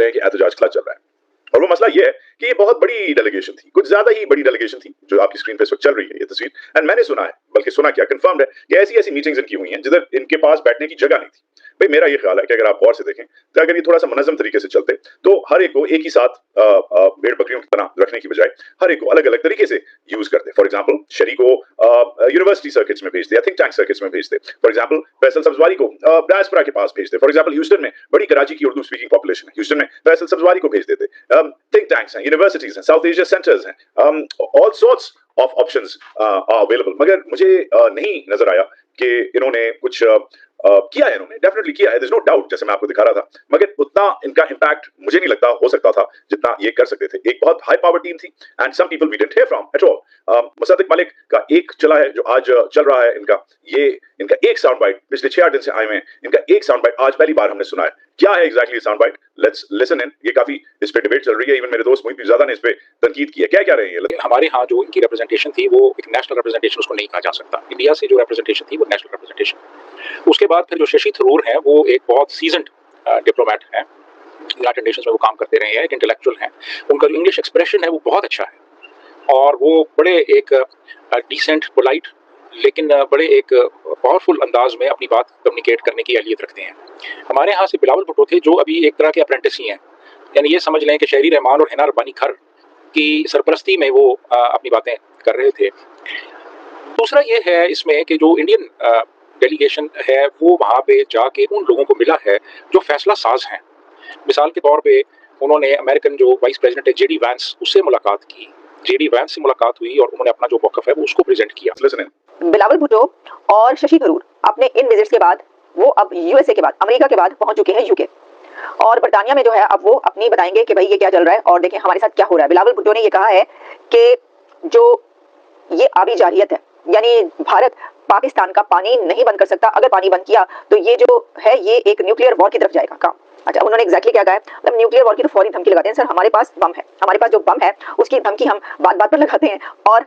रहे हैं कि एहतजाज खिलाफ चल रहा है। और वो मसला ये है कि ये बहुत बड़ी डेलीगेशन थी, कुछ ज्यादा ही बड़ी डेलीगेशन थी जो आपकी स्क्रीन पे इस वक्त चल रही है ये तस्वीर। एंड मैंने सुना है, बल्कि सुना क्या, कंफर्म्ड है कि ऐसी ऐसी मीटिंग्स इनकी हुई हैं जिधर इनके पास बैठने की जगह नहीं थी। भाई मेरा ये ख्याल है कि अगर आप गौर से देखें तो अगर ये थोड़ा सा मुनज़्ज़म तरीके से चलते तो हर एक को एक ही साथ भेड़ बकरियों की तरह रखने की बजाय हर एक को अलग अलग तरीके से यूज करते। फॉर एग्जाम्पल शरी को यूनिवर्सिटी सर्किट्स में भेज दे, थिंक टैंक सर्किट्स में भेज दे। फॉर एग्जाम्पल फैसल सब्जवारी को डायस्पोरा के पास भेज दे। फॉर एग्जाम्पल ह्यूस्टन में बड़ी कराची की उर्दू स्पीकिंग पॉपुलेशन है, ह्यूस्टन में फैसल सब्जवारी को भेज देते। थिंक टैंक्स हैं, यूनिवर्सिटीज हैं, साउथ एशिया सेंटर्स हैं, all sorts of options are available. मगर मुझे नहीं नजर आया कि इन्होंने कुछ किया है। इन्होंने डेफिनेटली किया है, देयर इज नो डाउट, जैसे मैं आपको दिखा रहा था, मगर उतना इनका इंपैक्ट मुझे नहीं लगता हो सकता था जितना ये कर सकते थे। एक बहुत हाई पावर टीम थी and some people we didn't hear from at all. Musaddiq Malik का एक चला है जो आज चल रहा है इनका एक साउंड बाइट पिछले 6-8 दिन से आए हुए हैं, इनका एक साउंड बाइट आज पहली बार हमने सुना है। क्या है exactly sound bite? Let's listen in. ये काफी इस पे डिबेट चल रही है, इवन मेरे दोस्त मोहित ज़्यादा ने इस पे तनकीद की है। क्या रहे हैं ये? हमारे यहाँ जो इनकी रिप्रेजेंटेशन थी वो एक नेशनल रिप्रेजेंटेशन उसको नहीं कहा जा सकता। इंडिया से जो रिप्रेजेंटेशन थी वो नेशनल रिप्रेजेंटेशन। उसके बाद फिर जो शशि थरूर हैं वो एक बहुत सीजन्ड डिप्लोमेट हैं, यूनाइटेड नेशंस में वो काम करते रहे हैं, एक इंटेलेक्चुअल हैं। उनका जो इंग्लिश एक्सप्रेशन है वो बहुत अच्छा है और वो बड़े एक डिसेंट पोलाइट लेकिन बड़े एक पावरफुल अंदाज में अपनी बात कम्युनिकेट करने की अहलियत रखते हैं। हमारे यहाँ से बिलावल भुट्टो थे जो अभी एक तरह के अप्रेंटिस ही हैं, यानी ये समझ लें कि शहरी रहमान और हिना रब्बानी खर की सरपरस्ती में वो अपनी बातें कर रहे थे। दूसरा ये है इसमें कि जो इंडियन डेलीगेशन है वो वहाँ पे जाके उन लोगों को मिला है जो फैसला साज हैं। मिसाल के तौर पे उन्होंने अमेरिकन जो वाइस प्रेसिडेंट है जेडी वैंस, उससे मुलाकात की, जेडी वैंस से मुलाकात हुई और उन्होंने अपना जो मौक़िफ़ है वो उसको प्रेजेंट किया। बिलावल भुट्टो और शशि थरूर अपने इन विजिट्स के बाद वो अब यूएसए के बाद, अमेरिका के बाद पहुंच चुके हैं यूके और बरतानिया में जो है अब वो अपनी बताएंगे कि भाई ये क्या चल रहा है और देखें हमारे साथ क्या हो रहा है। बिलावल भुट्टो ने ये कहा है कि जो ये आबी जारियत है, यानी भारत पाकिस्तान का पानी नहीं बंद कर सकता, अगर पानी बंद किया तो ये जो है ये एक न्यूक्लियर वॉर की तरफ जाएगा काम। अच्छा, उन्होंने एग्जैक्टली क्या कहा है, मतलब न्यूक्लियर वॉर की तो फौरी धमकी लगाते हैं। सर हमारे पास बम है, हमारे पास जो बम है उसकी धमकी हम बात बात पर लगाते हैं और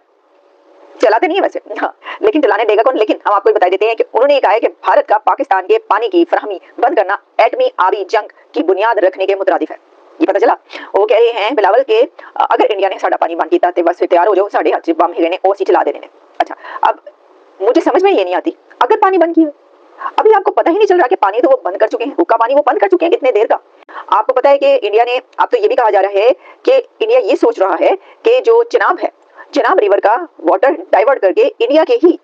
चलाते नहीं है वैसे, हाँ, लेकिन चलाने देगा कौन? लेकिन हम आपको बता देते हैं कि उन्होंने ये कहा है कि भारत का पाकिस्तान के पानी की फराहमी बंद करना एटमी आबी जंग की बुनियाद रखने के मुतरादिफ है। ये पता चला। वो कह रहे हैं बिलावल के अगर इंडिया ने साडा पानी बंद किया तो बस तैयार हो जाओ, साढ़े हाथ से बम ही ने ओसी चला देने। अच्छा, अब मुझे समझ में ये नहीं आती, अगर पानी बंद किया, अभी आपको पता ही नहीं चल रहा कि पानी तो वो बंद कर चुके हैं, हुक्का पानी वो बंद कर चुके हैं कितने देर का। आपको पता है कि इंडिया ने, अब तो ये भी कहा जा रहा है कि इंडिया ये सोच रहा है कि जो चिनाब है, चिनाब रिवर का वाटर डाइवर्ट करके इंडिया के ही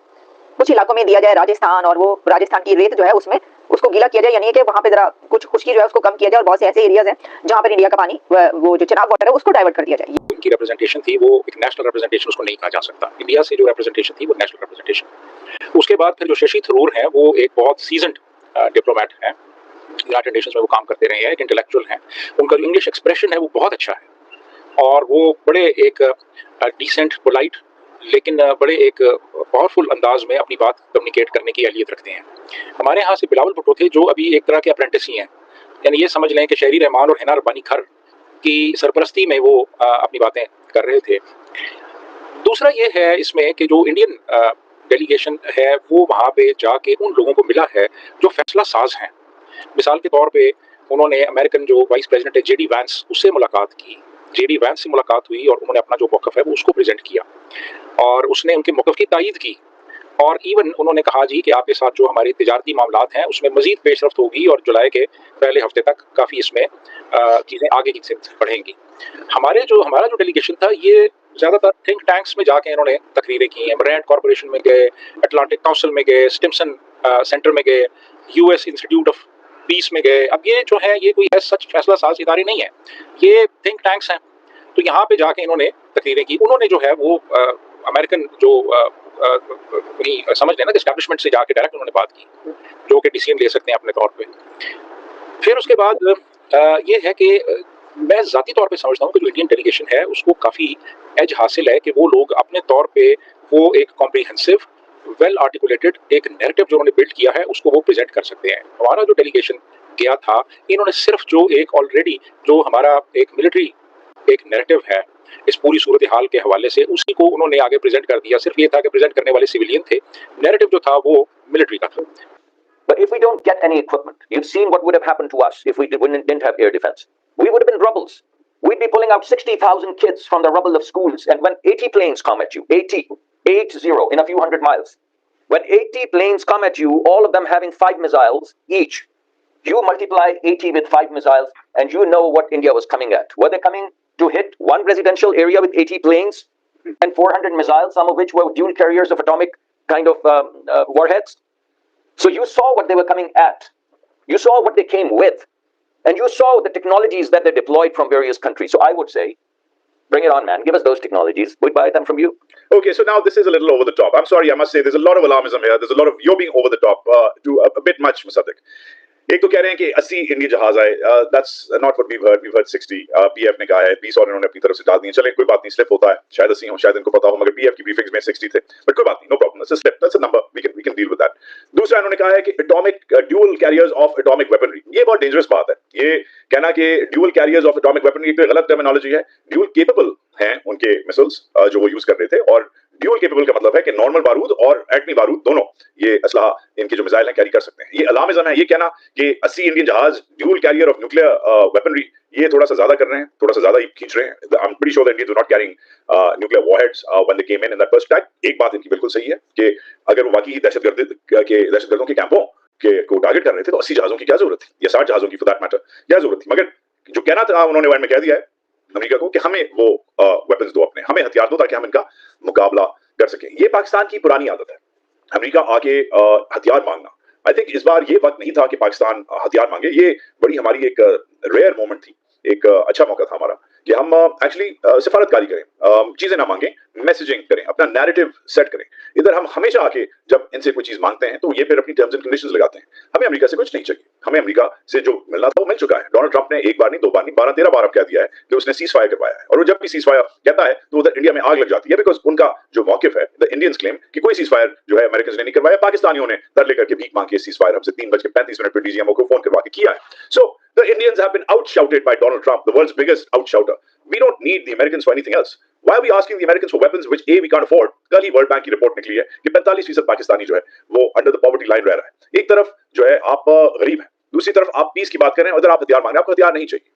कुछ इलाकों में दिया जाए, राजस्थान, और वो राजस्थान की रेत जो है उसमें उसको गीला किया जाए, यानी कि वहां पे जरा कुछ खुश्की जो है उसको कम किया जाए और बहुत से ऐसे एरियाज हैं जहां पर इंडिया का पानी वो जो चिनाब वाटर है उसको डाइवर्ट कर दिया जाए। इनकी रिप्रेजेंटेशन थी वो एक नेशनल रिप्रेजेंटेशन उसको नहीं कहा जा सकता। इंडिया से जो रिप्रेजेंटेशन थी वो नेशनल रिप्रेजेंटेशन। उसके बाद फिर जो शशि थरूर हैं वो एक बहुत सीजन्ड डिप्लोमेट हैं, यूनाइटेड नेशंस में वो काम करते रहे हैं, एक इंटेलेक्चुअल हैं। उनका जो इंग्लिश एक्सप्रेशन है वो बहुत अच्छा है और वो बड़े एक डिसेंट पोलाइट लेकिन बड़े एक पावरफुल अंदाज में अपनी बात कम्युनिकेट करने की अहलियत रखते हैं। हमारे यहाँ से बिलावल भुट्टो थे जो अभी एक तरह के अप्रेंटिस ही हैं, यानी ये समझ लें कि शहरी रहमान और हिना रब्बानी खर की सरपरस्ती में वो अपनी बातें कर रहे थे। दूसरा ये है इसमें कि जो इंडियन डेलीगेशन है वो वहाँ पे जाके उन लोगों को मिला है जो फैसला साज हैं। मिसाल के तौर पे उन्होंने अमेरिकन जो वाइस प्रेसिडेंट है जेडी वैंस, उससे मुलाकात की, जेडी वैंस से मुलाकात हुई और उन्होंने अपना जो मौक़िफ़ है वो उसको प्रेजेंट किया और उसने उनके मौक़िफ़ की तायीद की और इवन उन्होंने कहा जी कि आपके साथ जो हमारे तिजारती मामलात हैं उसमें मज़ीद पेशरफ्त होगी और जुलाई के पहले हफ्ते तक काफ़ी इसमें चीज़ें आगे की बढ़ेंगी। हमारा जो डेलीगेशन था ये ज़्यादातर थिंक टैंक्स में जाके इन्होंने तकरीरें की हैं। ब्रांड कॉरपोरेशन में गए, अटलांटिक काउंसिल में गए, स्टिम्सन सेंटर में गए, यूएस इंस्टीट्यूट ऑफ पीस में गए। अब ये जो है ये कोई सच फैसला साज इदारे नहीं है, ये थिंक टैंक्स हैं। तो यहाँ पे जाके इन्होंने तकरीरें की। उन्होंने जो है वो अमेरिकन जो समझ लेना एस्टैब्लिशमेंट से जाके डायरेक्ट उन्होंने बात की, जो कि डिसीजन ले सकते हैं अपने तौर पे। फिर उसके बाद ये है कि मैं ज़ाती तौर पे समझता हूँ कि जो इंडियन डेलीगेशन है उसको काफ़ी एज हासिल है कि वो लोग अपने तौर पे वो एक कॉम्प्रिहेंसिव वेल आर्टिकुलेटेड एक नैरेटिव जो उन्होंने बिल्ड किया है उसको वो प्रेजेंट कर सकते हैं। हमारा जो डेलीगेशन गया था, इन्होंने सिर्फ जो एक ऑलरेडी जो हमारा एक मिलिट्री एक नैरेटिव है इस पूरी सूरत हाल के हवाले से, उसी को उन्होंने आगे प्रेजेंट कर दिया। सिर्फ ये था कि प्रेजेंट करने वाले सिविलियन थे, नैरेटिव जो था वो मिलिट्री का था। But if we don't get any equipment, you've seen what would have happened to us if we didn't have air defense. We would have been rubbles. We'd be pulling out 60,000 kids from the rubble of schools, and when 80 planes come at you, 80, in a few hundred miles, when 80 planes come at you, all of them having 5 missiles each, you multiply 80 with 5 missiles, and you know what India was coming at. Were they coming to hit one residential area with 80 planes and 400 missiles, some of which were dual carriers of atomic kind of warheads? So you saw what they were coming at. You saw what they came with. And you saw the technologies that they deployed from various countries. So I would say, bring it on, man. Give us those technologies. We'd buy them from you. Okay, so now this is a little over the top. I'm sorry, I must say, there's a lot of alarmism here. There's a lot of, you're being over the top to a bit much, Musaddiq. एक तो कह रहे हैं कि 80 Indian जहाज आए, that's not what we've heard 60 PF ने कहा है 20 और इन्होंने अपनी तरफ से डाल दिए. चले कोई बात नहीं, स्लिप होता है, शायद 80 हो, शायद इनको पता हो, मगर पीएफ की ब्रीफिंग्स में 60 थे, बट कोई बात नहीं, no problem, that's a slip, that's a number, we can deal with that. दूसरा इन्होंने कहा है कि atomic dual carriers of atomic weaponry, ये बहुत डेंजरस बात है. ये कहना कि dual carriers of atomic weaponry पे गलत टर्मिनोलॉजी है. ड्यूअल केपेबल हैं उनके मिसाइल्स जो वो यूज कर रहे थे, और ड्यूअल केपेबल का मतलब है कि नॉर्मल बारूद और एटमी बारूद दोनों ये असलहा इनके जो मिसाइल हैं कैरी कर सकते हैं. ये अलार्मिज्म है. ये कहना कि 80 इंडियन जहाज dual carrier of nuclear weaponry, ये थोड़ा सा ज्यादा कर रहे हैं, थोड़ा सा ज्यादा ही खींच रहे हैं. I am pretty sure that Indians were not carrying nuclear warheads when they came in that first attack. एक बात इनकी बिल्कुल सही है कि अगर वो वाकई दहशतगर्दों के कैंपों को टारगेट कर रहे थे तो 80 जहाजों की क्या जरूरत थी, या 60 जहाजों की फॉर दैट मैटर क्या जरूरत थी. मगर जो कहना था उन्होंने वर्ड में कह दिया है अमेरिका को कि हमें वो वेपन्स दो, अपने हमें हथियार दो ताकि हम इनका मुकाबला कर सके. ये पाकिस्तान की पुरानी आदत है, अमेरिका आके हथियार मांगना. आई थिंक इस बार ये वक्त नहीं था कि पाकिस्तान हथियार मांगे. ये बड़ी हमारी एक रेयर मोमेंट थी, एक अच्छा मौका था हमारा कि हम एक्चुअली सिफारतकारी करें, चीजें ना मांगे, मैसेजिंग करें, अपना नैरेटिव सेट करें. इधर हम हमेशा आके जब इनसे कोई चीज मांगते हैं तो ये फिर अपनी टर्म्स एंड कंडीशंस लगाते हैं. हमें अमेरिका से कुछ नहीं चाहिए, हमें अमेरिका से जो मिलना था वो मिल चुका है. डोनाल्ड ट्रंप ने एक बार नहीं, 2 बार नहीं, 12-13 बार अब कह दिया है कि उसने सीज फायर करवाया है. और वो जब भी सीज फायर कहता है तो उधर इंडिया में आग लग जाती है, बिकॉज उनका जो मौकिफ है, द इंडियंस क्लेम कि कोई सीज फायर जो है अमेरिकन ने नहीं करवाया, पाकिस्तानियों ने तरले करके भीख मांग के सीज फायर हमसे 3:35 पर डीजीएमओ को फोन करवा के किया है. सो the Indians have been outshouted by Donald Trump, the world's biggest outshouter. We don't need the Americans for anything else. Why are we asking the Americans for weapons which A, we can't afford? कल ही world bank की report निकली है कि 45% पाकिस्तानी जो है वो under the poverty line रह रहा है. एक तरफ जो है आप गरीब हैं, दूसरी तरफ आप पीस की बात कर रहे हैं, उधर आप हथियार मांग रहे हैं. आपको हथियार नहीं चाहिए.